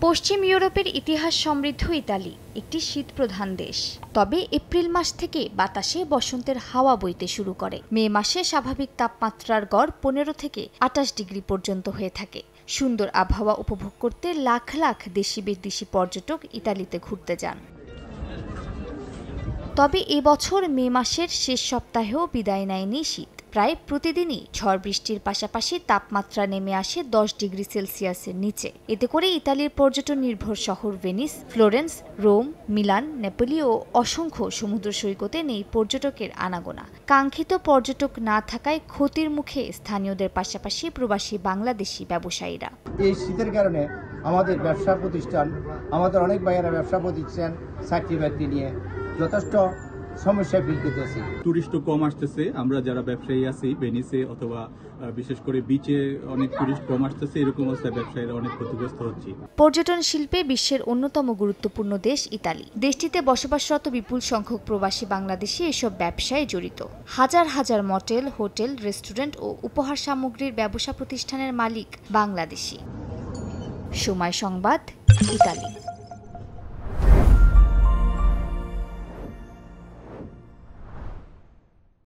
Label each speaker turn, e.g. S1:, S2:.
S1: পশ্চিম ইউরোপের ইতিহাস সমৃদ্ধ ইতালি একটি শীতপ্রধান দেশ। তবে এপ্রিল মাস থেকে বাতাসে বসন্তের হাওয়া বইতে শুরু করে। মে মাসে স্বাভাবিক তাপমাত্রার গড় 15 থেকে 28 ডিগ্রি পর্যন্ত হয়ে থাকে। সুন্দর আবহাওয়া উপভোগ করতে লাখ লাখ দেশি বিদেশি পর্যটক ইতালিতে ঘুরতে যান। তবে এবছর মে মাসের শেষ সপ্তাহেও বিদায় নেয়নি শীত। প্রায় প্রতিদিনই ঝড় বৃষ্টির পাশাপাশি তাপমাত্রা নেমে আসে 10 ডিগ্রি সেলসিয়াসের নিচে। এতে করে ইতালির পর্যটন নির্ভর শহর Venice, Florence, Rome, Milan, Napoli ও অসংখ্য সমুদ্র সৈকতে নেই পর্যটকের আনাগোনা। কাঙ্ক্ষিত পর্যটক না থাকায় ক্ষতির মুখে স্থানীয়দের পাশাপাশি প্রবাসী বাংলাদেশি ব্যবসায়ীরা।
S2: এই শীতের কারণে আমাদের ব্যবসা প্রতিষ্ঠান, আমাদের অনেক ভাইয়েরা ব্যবসা প্রতিষ্ঠান চাকরি বাকরি নিয়ে যথেষ্ট সমস্যায় ভুগতেছি।
S3: টুরিস্টও কম আসতেছে। আমরা যারা ব্যবসায়ী আছি ভেনিসে অথবা বিশেষ করে বিচে অনেক টুরিস্ট কম আসতেছে। এরকম অবস্থায় ব্যবসায়ীরা অনেক ক্ষতিগ্রস্ত হচ্ছে।
S1: পর্যটন শিল্পে বিশ্বের অন্যতম গুরুত্বপূর্ণ দেশ ইতালি। দেশটিতে বসবাসরত বিপুল সংখ্যক প্রবাসী বাংলাদেশি এসব ব্যবসায় জড়িত। হাজার হাজার মটেল, হোটেল, রেস্টুরেন্ট ও উপহার সামগ্রীর ব্যবসা প্রতিষ্ঠানের মালিক বাংলাদেশি। সময় সংবাদ, ইতালি।